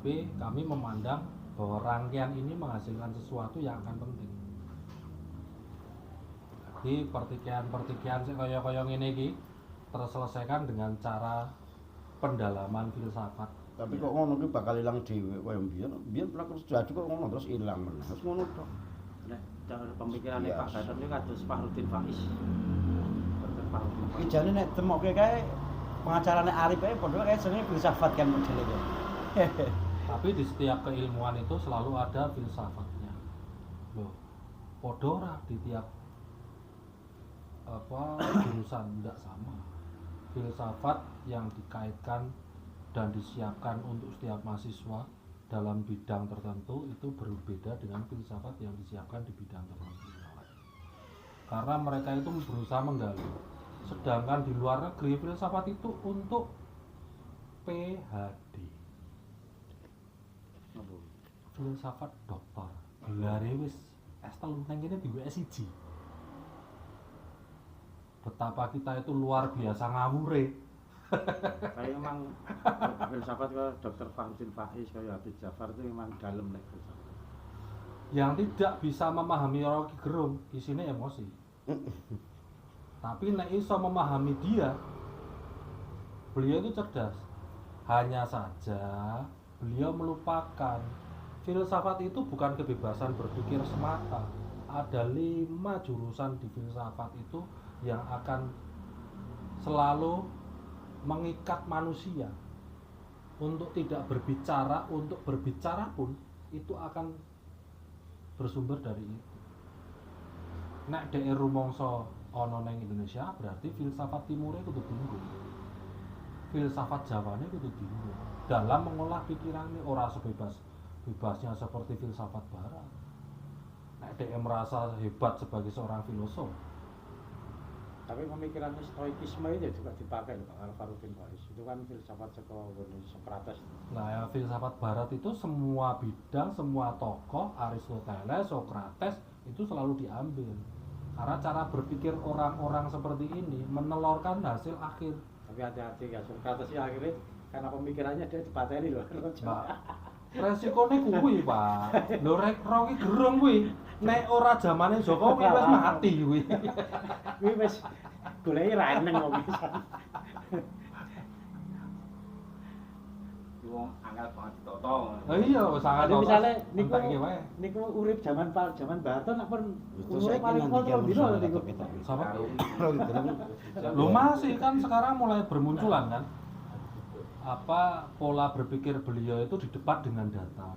Tapi kami memandang bahwa rangkaian ini menghasilkan sesuatu yang akan penting. Jadi pertikaian kaya ngene iki terselesaikan dengan cara pendalaman filsafat. Tapi kok ngono ki bakal ilang dhewe kaya mbiyen praktek sejaju kok ngono terus ilang meneh. Terus ngono tok. Nek cara pemikirannya Pak Gatot ini kados Fahrudin Faiz. Iki jane nek demokke kae pengacarane Arif ae padha kae jenenge filsafat kan modele kok. Tapi di setiap keilmuan itu selalu ada filsafatnya. Loh, padha ora di tiap jurusan tidak sama. Filsafat yang dikaitkan dan disiapkan untuk setiap mahasiswa dalam bidang tertentu itu berbeda dengan filsafat yang disiapkan di bidang tertentu. Karena mereka itu berusaha menggali. Sedangkan di luar negeri filsafat itu untuk PhD. Filsafat doktor. Gelare wis S3 nang kene di S1. Betapa kita itu luar biasa ngawure. Kayak memang filsafat ke Dr. Fahrudin Faiz kayak Habib Jafar itu memang dalam nek filsafat. Yang tidak bisa memahami Rocky Gerung isinya emosi. Tapi nek iso memahami dia, beliau itu cerdas. Hanya saja beliau melupakan filsafat itu bukan kebebasan berpikir semata. Ada 5 jurusan di filsafat itu yang akan selalu mengikat manusia untuk tidak berbicara, untuk berbicara pun itu akan bersumber dari itu. Nek dhek rumangsa ana ning Indonesia berarti filsafat timure kudu tinggi. Filsafat Jawane kudu tinggi. Dalam mengolah pikirannya ora sebebas-bebasnya seperti filsafat barat. Nek dhek merasa hebat sebagai seorang filosof. Tapi pemikiran stoikisme itu juga dipakai loh Pak Fahrudin Faiz. Itu kan filsafat Sokrates. Nah, ya, filsafat barat itu semua bidang, semua tokoh, Aristoteles, Sokrates itu selalu diambil. Karena cara berpikir orang-orang seperti ini menelurkan hasil akhir. Tapi hati-hati ya, Sokrates ya akhirnya karena pemikirannya dia dipateni loh. Resikone kuwi, Pak. Lho rek Rocky Gerung kuwi nek ora zamane Jokowi wis mati kuwi. Kuwi wis goleki raneng kok bisa. Wong angel banget ditoto. Lah iya, sangat. Jadi misalnya niku urip zaman Barto nak pun Itu umure saiki paling nanti kontrol kamu dino salah niku. kita. Sama Kalau lo masih kan sekarang mulai bermunculan kan apa pola berpikir beliau itu didebat dengan data,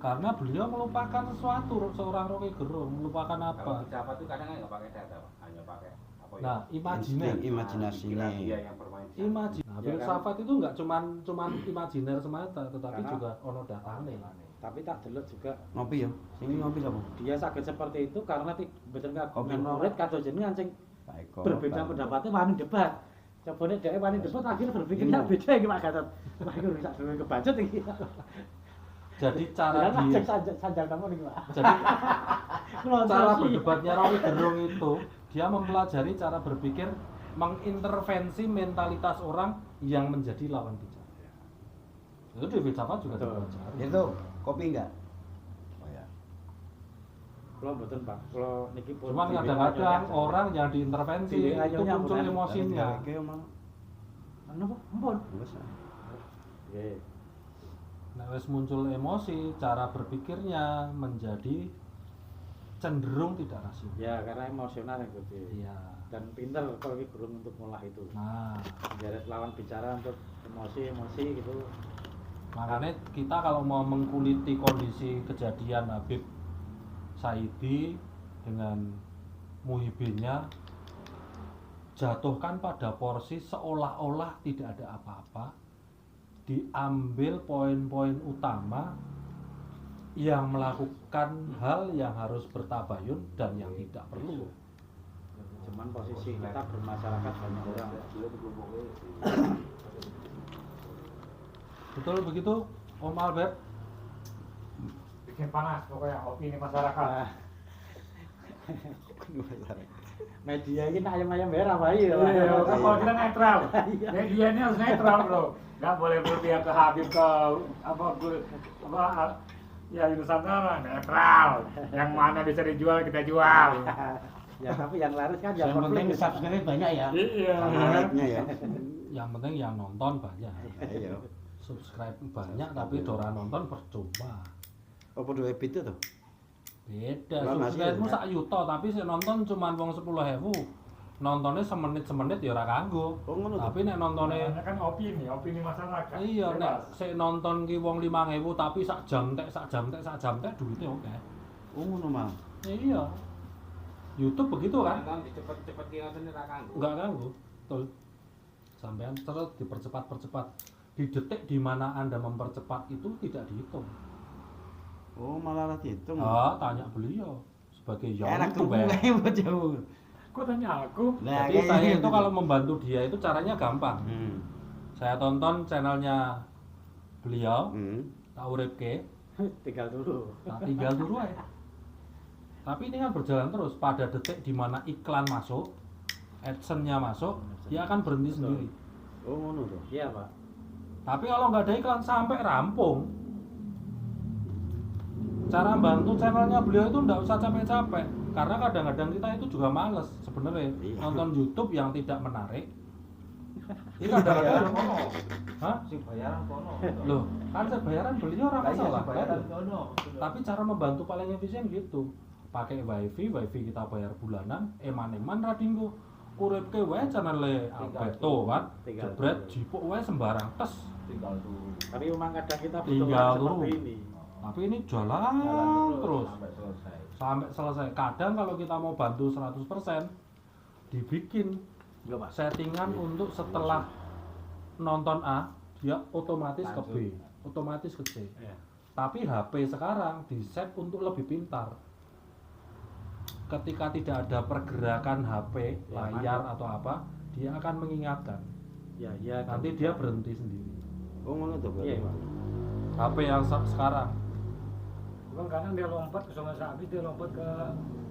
karena beliau melupakan sesuatu. Seorang Rocky Gerung melupakan Kalau apa? filsafat itu kadang nggak pakai data, Pak. Hanya pakai apa ya? Nah, imajiner. imajinasinya. Dia yang bermain. Nah, filsafat itu nggak cuman imajiner semata, tetapi Karena- juga ono datane. Tapi tak delok juga ngopi ya. Sing ngopi sapa? dia saged seperti itu karena mboten Kopi kagungan no. murid kados jenengan sing Pak Eko. berbeda pendapatnya wani debat. Coba nek dhek wani debat akhirnya berpikirnya Iya. beda iki Pak Gatot. Wah iku bisa dhewe kebacut iki. Jadi cara Ya di sanjang kamu nih Pak. jadi Nonton cara sih. berdebatnya Rocky Gerung itu dia mempelajari cara berpikir, mengintervensi mentalitas orang yang menjadi lawan bicara. Itu di filsafat juga Betul. dipelajari. Itu kopi enggak? Oh ya. Kalau mboten Pak, kalau niki pun Cuman kadang-kadang orang yang diintervensi Pilih itu ayonya muncul bukan. emosinya. Oke, Mang. napa? Ampun. Wes. Nggih. Nah, wis muncul emosi, cara berpikirnya menjadi cenderung tidak rasional. Ya, karena emosional yang gede. Iya. Dan pinter kalau Ki Gerung untuk ngolah itu. Nah, Menjaret lawan bicara untuk emosi-emosi gitu. makanya kita kalau mau mengkuliti kondisi kejadian Habib Saidi dengan Muhyiddinnya, jatuhkan pada porsi seolah-olah tidak ada apa-apa, diambil poin-poin utama yang melakukan hal yang harus bertabayun dan yang tidak perlu. Cuman posisi kita bermasyarakat banyak orang. Betul begitu, Om Albert? Bikin panas pokoknya opini masyarakat. Nah, Media ini ayam-ayam merah Pak iya. Iya, kan kalau kita netral. Iya. Media ini harus netral, Bro. Nggak boleh berpihak ke Habib ke ya Nusantara netral. Yang mana bisa dijual kita jual. Ya tapi yang laris kan yang Yang penting konflik. subscribe banyak ya. Iya. Like-nya ya. Yang penting yang nonton banyak. Iya. Subscribe banyak tapi dora nonton percuma. Apa dua itu tuh? Beda, Lah, subscribe-mu masih sak yuta tapi sing nonton cuma wong 10.000. Nontonnya semenit-semenit ya ora kanggo. Oh ngono tuh. Tapi nek nontone Karena kan opini masyarakat. iya nek Bebas. sik nonton ki wong 5.000 tapi sak jam tek duitnya oke. Oh ngono mah. Iya. YouTube begitu kan? Kan cepet-cepet ki ngoten ora kanggo. Enggak ganggu. Betul. Sampean terus dipercepat-percepat. Di detik di mana Anda mempercepat itu tidak dihitung. Oh malah ora dihitung. Tanya beliau sebagai Enak tuh YouTuber. kayak jauh. Kok tanya aku? Jadi saya itu kalau membantu dia itu caranya gampang. Saya tonton channelnya beliau, tak uripke, Tinggal dulu. tak tinggal dulu aja. Tapi ini kan berjalan terus. Pada detik di mana iklan masuk, AdSense-nya masuk, dia akan berhenti sendiri. Oh ngono tuh. Iya Pak. Tapi kalau nggak ada iklan sampai rampung, cara bantu channelnya beliau itu nggak usah capek-capek. Karena kadang-kadang kita itu juga males sebenarnya Iya. nonton YouTube yang tidak menarik. Ini kadang-kadang, hah? Sing bayaran kono. Loh, kan saya bayaran beliau ora Lah iya masalah. sing bayaran kono. Tapi cara membantu paling efisien gitu. Pakai wifi kita bayar bulanan, eman-eman radinggo. Uripke wae channele Alberto kan. Tinggal Jebret dulu. jipuk wae sembarang tes. Tinggal dulu. Tapi memang kadang kita butuh Tinggal orang dulu. seperti ini. Tapi ini jalan terus sampai selesai. sampai selesai. Kadang kalau kita mau bantu 100%, dibikin Enggak Pak. settingan untuk setelah nonton A, dia otomatis ke B, otomatis ke C. Iya. Tapi HP sekarang di-set untuk lebih pintar. Ketika tidak ada pergerakan HP, Ya, layar atau apa, dia akan mengingatkan. Ya, iya. Nanti dia berhenti sendiri. Oh ngono tuh Iya, berarti. Pak. HP yang sekarang, Bukan kadang dia lompat ke Sungai Sabit, dia lompat ke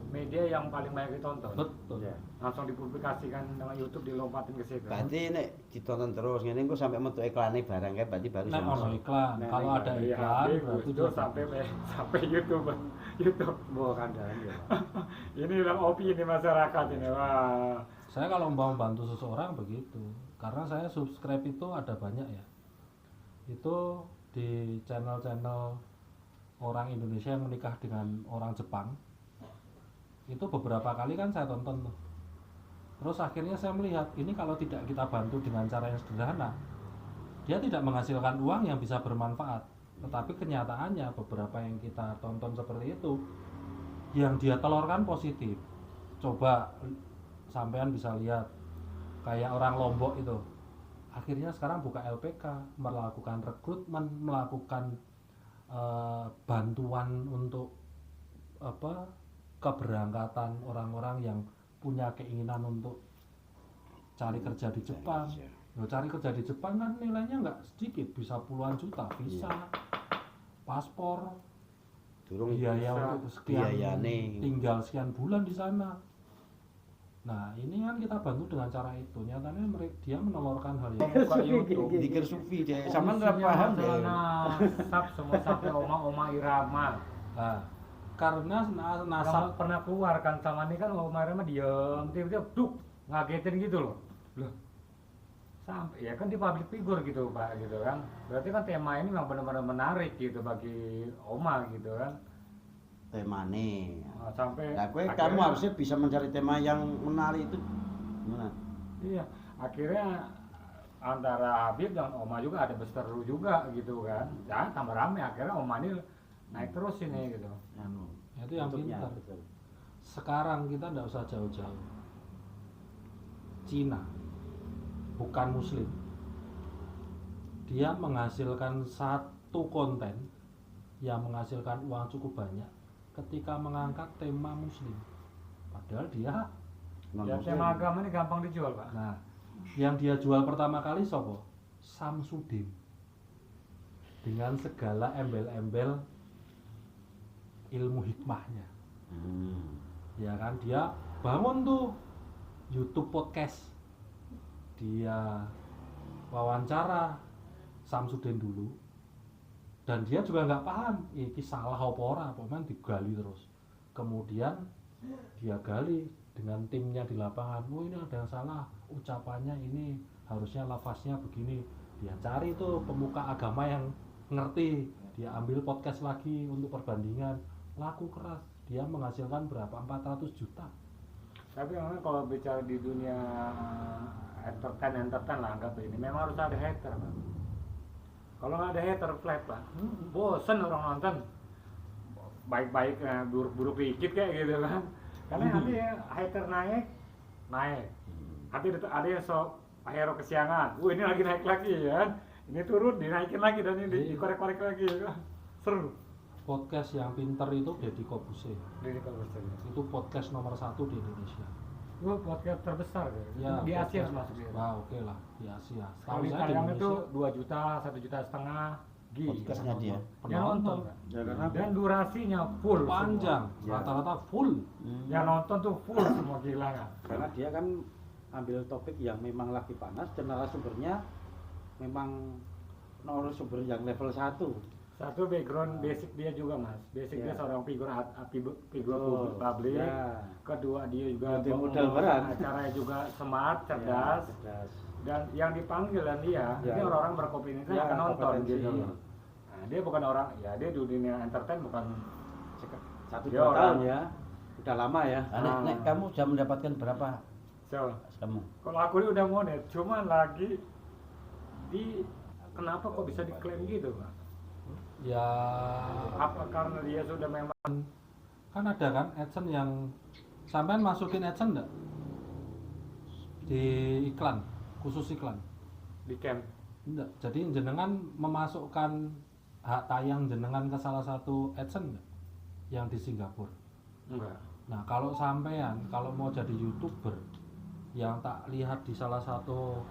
media yang paling banyak ditonton. betul. Iya. Langsung dipublikasikan dengan YouTube dilompatin ke situ. Berarti nek ditonton terus ngene engko sampai metu iklane barang kae berarti baru Nek ono iklan, Nek kalau ada Dari iklan HP, berarti Gus dia Dur sampai YouTube. YouTube. Bawa kandang ya Pak. Ini udah opini masyarakat ini. Wah. Saya kalau mau bantu seseorang begitu, karena saya subscribe itu ada banyak ya. Itu di channel-channel orang Indonesia yang menikah dengan orang Jepang. Itu beberapa kali kan saya tonton tuh. Terus akhirnya saya melihat ini kalau tidak kita bantu dengan cara yang sederhana, dia tidak menghasilkan uang yang bisa bermanfaat. Tetapi kenyataannya beberapa yang kita tonton seperti itu, yang dia telurkan positif. Coba sampean bisa lihat kayak orang Lombok itu, akhirnya sekarang buka LPK, melakukan rekrutmen, melakukan bantuan untuk keberangkatan orang-orang yang punya keinginan untuk cari kerja di Jepang. Loh, cari kerja di Jepang kan nilainya nggak sedikit, bisa puluhan juta, visa, paspor, durung biaya untuk sekian, biayane. tinggal sekian bulan di sana. Nah ini kan kita bantu dengan cara itu. Nyatanya dia menelurkan hal yang Buka YouTube. dikir sufi deh. Sama ora paham deh. Nasab semua sampai oma-oma irama. nah, karena Nasab nasab pernah keluar kan sama ini kan oma irama diem, tiba-tiba duk ngagetin gitu loh. Loh. Sampai ya kan di public figure gitu Pak gitu kan. Berarti kan tema ini memang benar-benar menarik gitu bagi oma gitu kan. Temane. Nah, sampai Nah, akhirnya- kamu harusnya bisa mencari tema yang menarik itu gimana? Iya, akhirnya antara Habib dan Oma juga ada berseteru juga gitu kan. Dan tambah rame akhirnya Oma ini naik terus ini gitu. Anu. itu yang tutupnya, pintar. betul. Sekarang kita tidak usah jauh-jauh. Cina bukan Muslim, dia menghasilkan satu konten yang menghasilkan uang cukup banyak ketika mengangkat tema Muslim. Padahal dia, Ya tema agama ini gampang dijual Pak. nah, yang dia jual pertama kali sopo? Samsudin. Dengan segala embel-embel ilmu hikmahnya. Ya kan, dia bangun tuh YouTube podcast, dia wawancara Samsudin dulu, dan dia juga nggak paham ini salah apa ora, pokoknya digali terus. Kemudian dia gali dengan timnya di lapangan, oh ini ada yang salah, ucapannya ini harusnya lafaznya begini. Dia cari tuh pemuka agama yang ngerti, dia ambil podcast lagi untuk perbandingan, laku keras, dia menghasilkan berapa, 400 juta. Tapi memang kalau bicara di dunia entertain lah, anggap ini memang harus ada hater, Pak. Kalau nggak ada hater flat, Pak, bosen orang nonton. Baik-baik, buruk-buruk dikit kayak gitu kan. Karena nanti hater naik. Nanti ada yang sok hero kesiangan, ini lagi naik lagi ya. Ini turun, dinaikin lagi dan ini dikorek-korek lagi. Seru. Podcast yang pinter itu Deddy Corbuzier. Deddy Corbuzier. Itu podcast nomor 1 di Indonesia. Itu podcast terbesar ya. Di Asia termasuk ya. Wah, oke lah, di Asia. Kalau di tayang itu 2 juta, 1,5 juta. Podcastnya dia. Yang nonton. Ya, karena Dan durasinya full. Panjang, Ya. rata-rata full. Yang nonton tuh full semua gila kan. karena dia kan ambil topik yang memang lagi panas dan narasumbernya memang narasumber yang level 1. Satu background basic dia juga Mas. Basic dia Ya. seorang figur Betul. publik. Ya. Kedua dia juga Multi modal berat. acaranya juga smart, Ya, cerdas. cerdas. Dan yang dipanggil dan dia, Ya. ini orang-orang berkompetensi Ya, akan nonton kompetensi. gitu loh. Nah, dia bukan orang, ya dia di dunia entertain bukan 1-2 Dia orang- tahun ya. Udah lama ya. Nek, kamu sudah mendapatkan berapa so, kamu? kalau aku ini udah monet, cuman lagi di kenapa kok bisa diklaim gitu Pak? Ya, Apa karena dia sudah memang kan ada kan AdSense yang sampean masukin AdSense enggak? Di iklan, khusus iklan. di camp? Enggak. Jadi jenengan memasukkan hak tayang jenengan ke salah satu AdSense enggak? Yang di Singapura. Enggak. Nah, kalau sampean kalau mau jadi YouTuber yang tak lihat di salah satu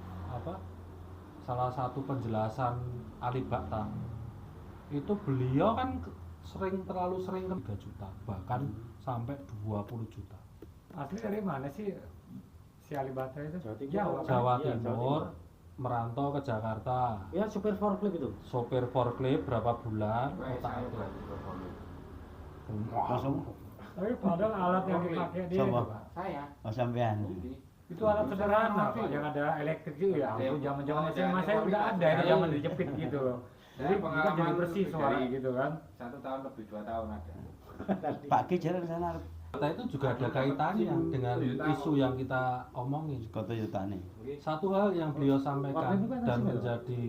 penjelasan Alibata, itu beliau kan terlalu sering ke 3 juta, bahkan sampai 20 juta. Asli dari mana sih si Alibata itu? Jawa Timur. Jawa, kan? Jawa Iya, Jawa Timur, Timur. merantau ke Jakarta, Ya supir forklift itu. sopir forklift berapa bulan, otak atik. Langsung Tapi padahal alat yang dipakai dia Sama. itu, Pak. Saya. oh sampean. Itu alat sederhana Pak, yang ada elektrik itu ya. Itu zaman-zaman SMA saya udah ada itu zaman dijepit gitu loh. Jadi kita jadi Pengalaman bersih suara dari- gitu kan. 1 tahun lebih 2 tahun ada. Pak Ki jalan ke sana Kata itu juga ada kaitannya dengan isu yang kita omongin. kota Yutane. Satu hal yang beliau sampaikan dan menjadi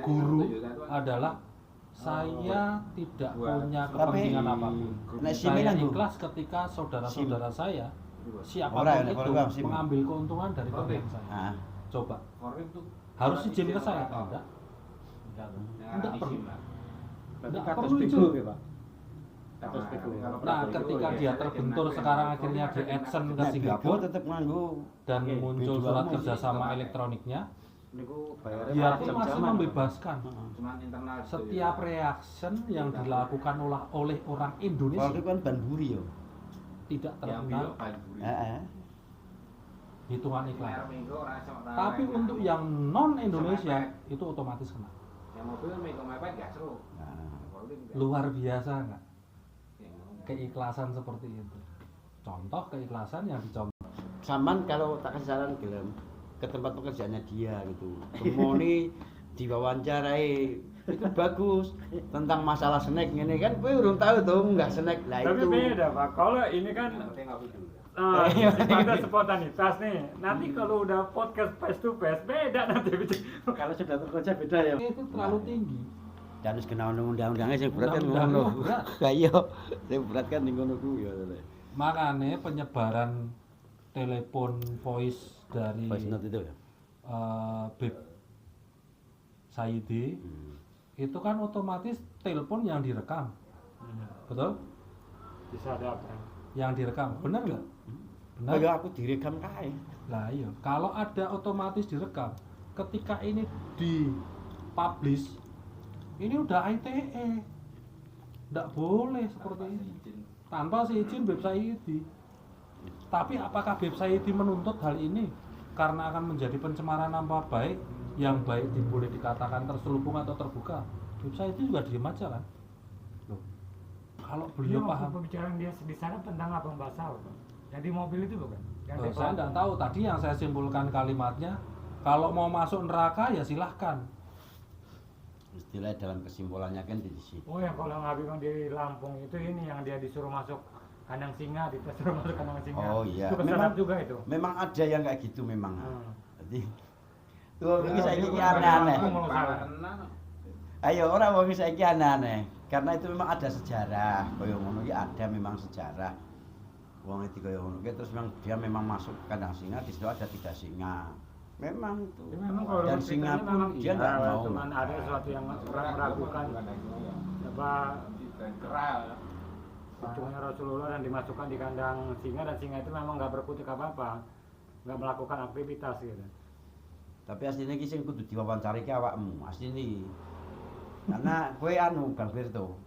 guru adalah saya tidak punya kepentingan apapun. Nek simi Saya nang ikhlas ketika saudara-saudara saya Ora, siapapun nek itu kalau bang, sim. mengambil keuntungan dari konten saya. Ah, Coba, Foreign tuh harus izin ke saya? Enggak. Enggak perlu. Berarti Nggak kados perlu figur izin. ya, Pak. Kados figur. Nah, ketika dia terbentur sekarang akhirnya di AdSense ke nek Singapura Bigo tetep nganggo dan Oke, muncul B2 surat mau. kerjasama elektroniknya, Niku bayarnya dia malah pun masih jam-jaman. membebaskan cuman internal gitu setiap reaction yang dilakukan oleh orang Kalau Indonesia kan Banburi yo. tidak yang terkena bio Banburi. Heeh. hitungan iklan. Merek minggu orang sama orang Tapi lain. untuk yang non Indonesia itu otomatis kena. yang mobil minggu mepet gak seru. Nah, Foreign enggak. Luar biasa nggak? Yang mau. Keikhlasan seperti itu. Contoh keikhlasan yang dicontoh. Saman kalau tak kasih saran gelem ke tempat pekerjaannya dia gitu. Kemoni diwawancarai itu bagus tentang masalah snack ini kan gue belum tahu tuh nggak snack lah Tapi itu. beda Pak, kalau ini kan Yang penting ngopi dulu. kita spontanitas nih. Nanti kalau udah podcast face to face beda nanti. Kalau sudah terkerja beda ya. Itu terlalu tinggi. Dan wis kena undang-undangnya sing berat kan Undang-undangnya ngono. berat. Kayo sing berat kan ning ngono ku ya. Makanya penyebaran telepon voice dari Voice note itu ya. Beb Saidi itu kan otomatis telepon yang direkam, betul? Bisa ada apa? Yang direkam, benar nggak? Benar. Kayak aku direkam kae. Lah iya, kalau ada otomatis direkam, ketika ini dipublish, ini udah ITE, nggak boleh seperti ini. Tanpa seizin Beb Saidi. Tapi apakah Habib Saidi menuntut hal ini karena akan menjadi pencemaran nama baik yang baik boleh dikatakan terselubung atau terbuka? Habib Saidi juga diem aja kan? Loh, kalau beliau paham. Pembicaraan dia di sana tentang apa bahasa apa? Yang di mobil itu bukan? Yang Oh, dia saya tidak tahu. Tadi yang saya simpulkan kalimatnya, kalau mau masuk neraka ya silahkan. Istilah dalam kesimpulannya kan di situ. Oh yang kalau Habib yang di Lampung itu ini yang dia disuruh masuk kandang singa, disuruh masuk kandang singa. Oh iya. Itu kesalahan juga itu. Memang ada yang kayak gitu memang. Hmm. Jadi tuh ini saya Itu ini aneh-aneh. Lampung kalau salah. Ayo orang wong saiki aneh-aneh. Karena itu memang ada sejarah. Kaya ngono iki ada memang sejarah. Wong iki kaya ngono ki terus memang dia memang masuk kandang singa, di situ ada 3 singa. Memang itu. Ya, memang kalau Dan menurut singa ceritanya pun memang dia iya, nggak mau. cuman ada sesuatu yang orang meragukan apa kunjungannya Rasulullah dan dimasukkan di kandang singa dan singa itu memang nggak berkutik apa-apa, nggak melakukan aktivitas gitu. Tapi aslinya ki sing kudu diwawancari ki awakmu, asline. Karena kowe anu Bang Firto.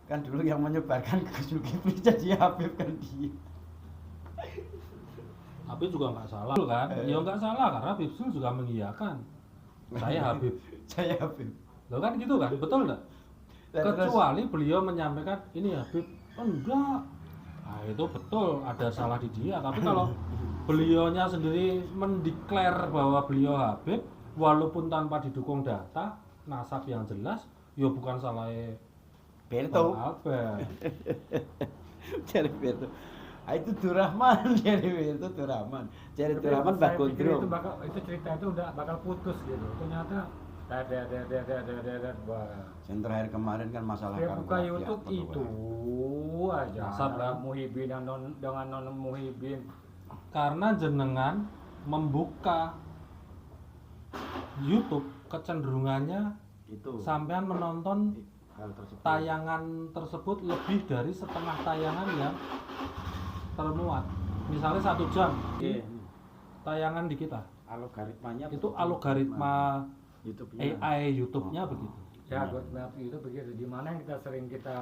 Kan dulu yang menyebarkan ke Zulkifli jadi Habib kan dia. Habib juga nggak salah kan? Ya nggak salah karena Habib Sul juga mengiyakan. Saya Habib. Saya Habib. Loh kan gitu kan? Betul nggak? Dan Kecuali beliau menyampaikan ini Habib. Enggak. Nah itu betul ada salah di dia. Tapi kalau beliaunya sendiri mendeklar bahwa beliau Habib, walaupun tanpa didukung data, nasab yang jelas, ya bukan salah Firto. Albert. Cari Firto. Ah, itu Durrahman jadi Firto Durrahman. Cari Durrahman Mbah Saya pikir Gondrong. itu cerita itu udah bakal putus gitu. Ternyata wah. Yang terakhir kemarin kan masalah Saya buka karbohidrat, YouTube ya, itu aja. Nasab, Antara kan? Muhyiddin dengan non Muhyiddin. Karena jenengan membuka YouTube kecenderungannya Itu sampean menonton hal tersebut. tayangan tersebut lebih dari setengah tayangan yang termuat. Misalnya 1 jam Iya, tayangan di kita. algoritmanya Itu algoritma YouTube-nya. AI YouTube-nya begitu. Ya, itu begitu. Di mana yang kita sering kita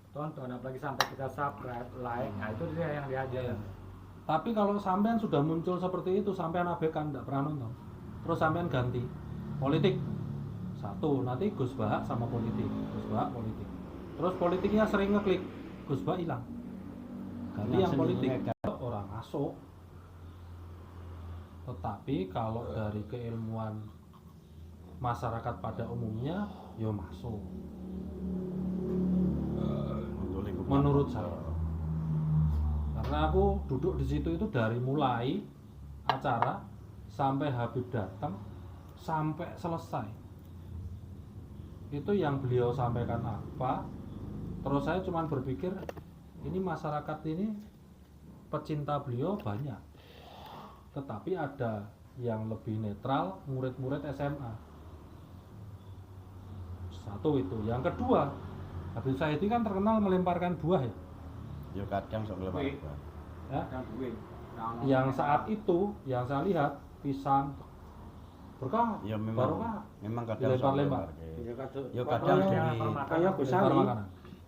tonton, apalagi sampai kita subscribe, like, nah itu dia yang diajar. Tapi kalau sampean sudah muncul seperti itu, sampean abaikan, tidak pernah nonton. Terus sampean ganti politik. Satu, nanti Gus Bahak sama politik. Gus Bahak politik. Terus politiknya sering ngeklik, Gus Bahak hilang. Ganti yang politik. Orang masuk. Tetapi kalau dari keilmuan masyarakat pada umumnya, ya masuk. Menurut saya. Karena aku duduk di situ itu dari mulai acara sampai Habib datang sampai selesai. Itu yang beliau sampaikan apa? Terus saya cuma berpikir ini masyarakat ini pecinta beliau banyak. Tetapi ada yang lebih netral, murid-murid SMA. Satu itu. Yang kedua, Habib Saidi kan terkenal melemparkan buah ya. Ya kadang sok lewat. Wih. Ya. Dan duit. Yang saat itu yang saya lihat pisang berkah Ya memang barokah memang kadang sok dilempar-lempar. lewat. Ya kadang Ya kadang Oh, duit. yang kayak Gus Lempar Ali. makanan.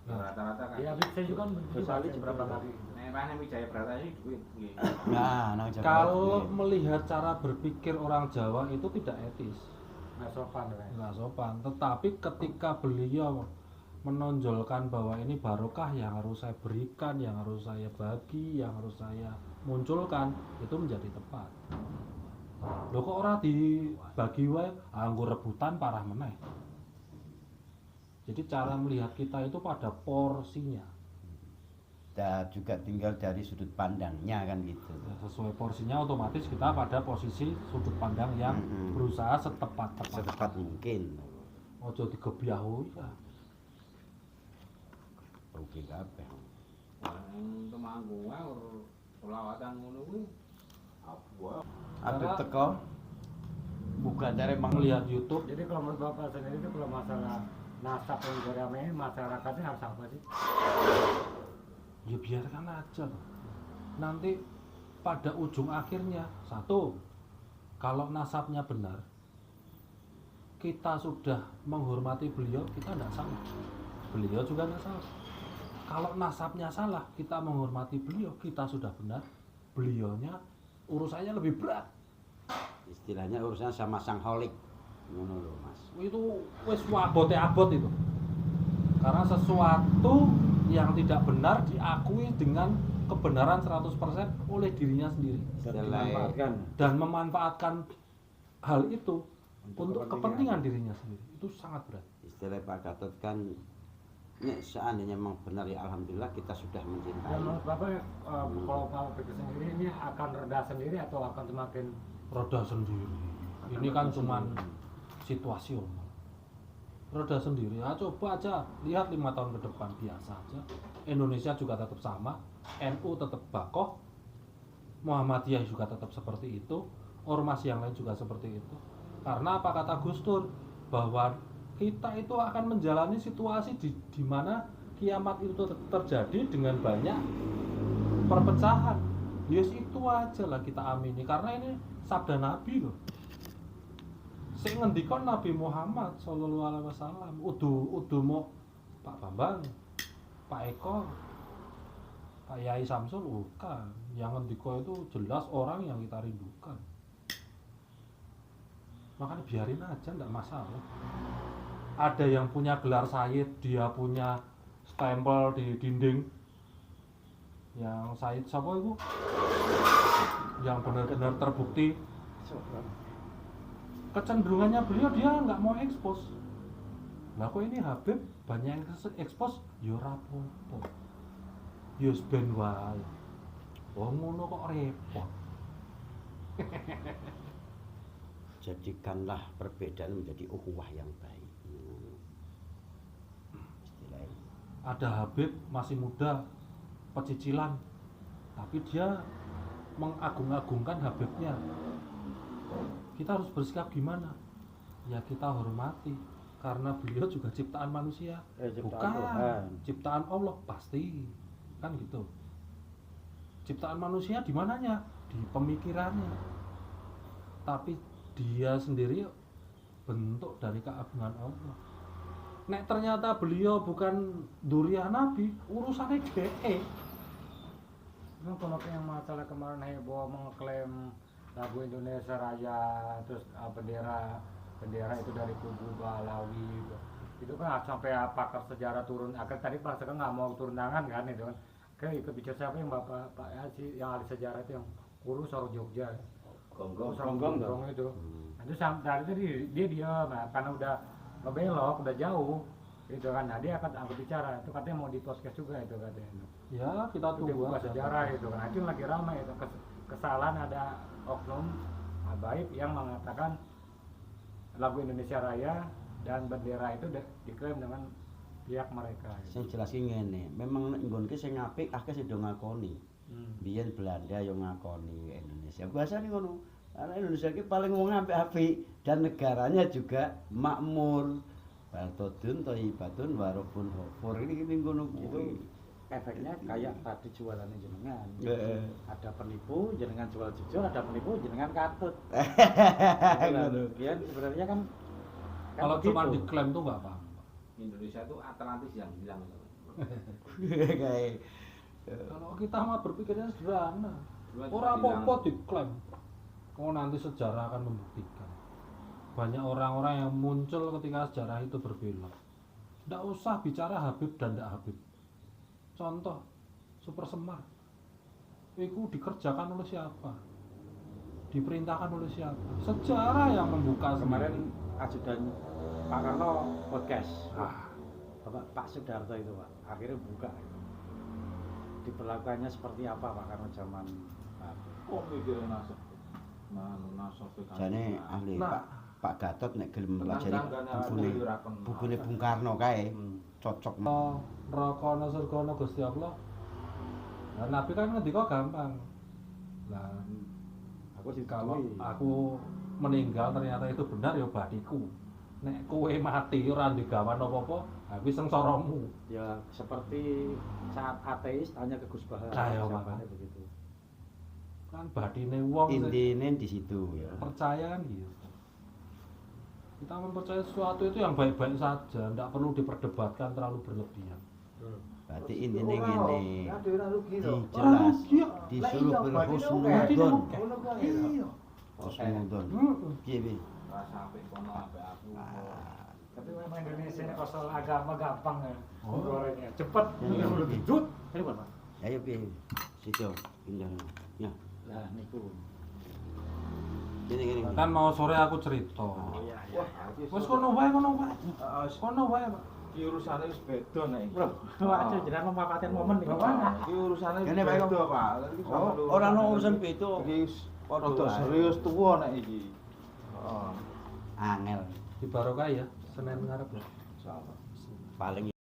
Nah, Rata-rata kan. Ya, saya juga begitu. Gus Ali juga berapa begitu. kali. Nek mana Wijaya Brata sih duit. Nggih. Nah, nang Jakarta. kalau melihat cara berpikir orang Jawa itu tidak etis, Nggak sopan, kan? nggak sopan. Tetapi ketika beliau menonjolkan bahwa ini barokah yang harus saya berikan, yang harus saya bagi, yang harus saya munculkan, itu menjadi tepat. Loh kok orang dibagi wae anggo rebutan parah meneh. Jadi cara melihat kita itu pada porsinya. Dan juga tinggal dari sudut pandangnya kan gitu. Ya, sesuai porsinya otomatis kita pada posisi sudut pandang yang Mm-mm. berusaha setepat-tepat. Secepat mungkin. Ojo digebiahu ya. Oke kabeh. Yang temanggung wae selawatan ngono kuwi. Habib teko bukan dari mang Melihat YouTube Jadi kalau menurut Bapak sendiri itu kalau masalah nasab yang beramai, masyarakatnya harus apa sih? ya biarkan aja. Nanti pada ujung akhirnya satu, kalau nasabnya benar, kita sudah menghormati beliau, kita tidak salah. Beliau juga tidak salah. Kalau nasabnya salah, kita menghormati beliau, kita sudah benar. Beliaunya urusannya lebih berat. Istilahnya urusan sama sang holik. Ngono lho, Mas. Itu wis abote abot itu. Karena sesuatu yang tidak benar diakui dengan kebenaran 100% oleh dirinya sendiri Dan Setelah- dimanfaatkan dan memanfaatkan hal itu untuk kepentingan. kepentingan dirinya sendiri. Itu sangat berat. Istilah Pak Gatot kan nek seandainya memang benar ya alhamdulillah kita sudah Ya, mencintai. menurut Bapak kalau Bapak pikir sendiri ini akan reda sendiri atau akan semakin Roda sendiri. Ini kan cuman situasional. Roda sendiri. Ya, coba aja lihat 5 tahun ke depan biasa aja. Indonesia juga tetap sama, NU tetap bakoh, Muhammadiyah juga tetap seperti itu, ormas yang lain juga seperti itu. Karena apa kata Gus Dur bahwa kita itu akan menjalani situasi di mana kiamat itu terjadi dengan banyak perpecahan. Yes itu aja lah kita amini karena ini sabda Nabi loh. Sing ngendikon Nabi Muhammad sallallahu alaihi wasallam, udu mau Pak Bambang, Pak Eko, Pak Yai Samsul bukan. Yang ngendiko itu jelas orang yang kita rindukan. Makanya biarin aja enggak masalah. Ada yang punya gelar Sayyid, dia punya stempel di dinding. Yang Sayyid siapa itu? Yang benar-benar terbukti kecenderungannya beliau dia nggak mau ekspos. Lah kok ini Habib banyak yang ekspos, ya ora apa-apa. Ya ben wae. Wong ngono kok repot. Jadikanlah perbedaan menjadi ukhuwah yang baik. Istilahnya. Ada Habib masih muda, pecicilan, tapi dia mengagung-agungkan Habibnya. Kita harus bersikap gimana? Ya kita hormati karena beliau juga ciptaan manusia. ciptaan Bukan Tuhan. ciptaan Allah pasti. Kan gitu. Ciptaan manusia di mananya? Di pemikirannya. Tapi dia sendiri bentuk dari keagungan Allah. Nek ternyata beliau bukan duriah Nabi, urusannya DE. Memang kalau yang masalah kemarin heboh mengklaim lagu Indonesia Raya terus bendera itu dari kubu Balawi itu kan sampai pakar sejarah turun akhirnya tadi Pak Seka nggak mau turun tangan kan itu kan ikut bicara siapa yang Bapak Pak Yasi yang ahli sejarah itu yang kurus orang Jogja Gonggong itu nah, itu dari tadi dia diam nah, karena udah ngebelok udah jauh itu kan nah dia akan angkat bicara itu katanya mau di podcast juga itu katanya Ya kita itu dia tunggu buka aja. sejarah itu kan itu yang lagi ramai itu kesalahan ada oknum baik yang mengatakan lagu Indonesia Raya dan bendera itu diklaim dengan pihak mereka Sing jelas ki ngene, memang nek nggonke sing apik akeh sing do ngakoni. Biyen Belanda yo ngakoni Indonesia. Biasane ngono. Karena Indonesia ki paling wong apik-apik dan negaranya juga makmur. Baltodun thayyibatun wa rabbun ghafur. Ini ngono Itu kuwi. efeknya kayak tadi jualannya jenengan. Heeh. Ada penipu jenengan jual jujur, ada penipu jenengan katut. Ngono. Kemudian sebenarnya kan Kalau cuma begitu. diklaim tuh nggak apa-apa. Indonesia itu Atlantis yang hilang. Kayak Kalau kita mah berpikirnya sederhana. Dua Orang bilang, apa-apa diklaim. Oh nanti sejarah akan membuktikan. Banyak orang-orang yang muncul ketika sejarah itu berbelok. Tidak usah bicara Habib dan tidak Habib. Contoh, Super Semar. Itu dikerjakan oleh siapa? Diperintahkan oleh siapa? Sejarah yang membuka Kemarin ajudan Pak Karno podcast. Ah. Pak Sudarto itu Pak, akhirnya buka. Diperlakukannya seperti apa Pak Karno zaman kok mikirin nasab. Nasab jane ahli Nah. Pak Gatot nek gelem pelajari bukune bukune Bung Karno kae cocok. Rokono surgono Gusti Allah. Nah, Nabi kan ngendika gampang. Lah aku kalau ditawari. aku meninggal ternyata itu benar ya badiku. Nek kowe mati ora digawan apa-apa, habis sengsaramu. Ya seperti saat ateis tanya ke Gus Bahar. Kayak jawabannya apa? begitu. Kan badine wong sing Intine di situ ya. percaya kan gitu. Kita mempercayai sesuatu itu yang baik-baik saja, tidak perlu diperdebatkan terlalu berlebihan. Berarti intinya ngene. Aduh ora rugi to. Dijelas, Iya. disuruh Lah iya, berhusnudon. Ngono kae. Iya. Husnudon. Piye piye? Ora sampe kono ambek aku. Tapi memang Indonesia ini kalau soal agama gampang ya. Oh. Gorengnya cepet, Iya. udah dudut. Ini Pak. Ayo piye? Situ. Pindah. Ya. Lah niku. Gini. Kan mau sore aku cerita. Iya, iya. Wes kono wae, kono wae. Heeh, Kono wae, Pak. iki urusane wis beda nek iki. Bro, aja jenengan memanfaatkan momen niku. Iki urusane wis Kene, Pak, beda, Kong. Pak. Iki sama Oh, lho. ora ono urusan beda. Iki wis Padha rada wae. serius tuwa nek iki. Heeh. Angel. Di Barokah ya, Senin ngarep ya. Insyaallah. Paling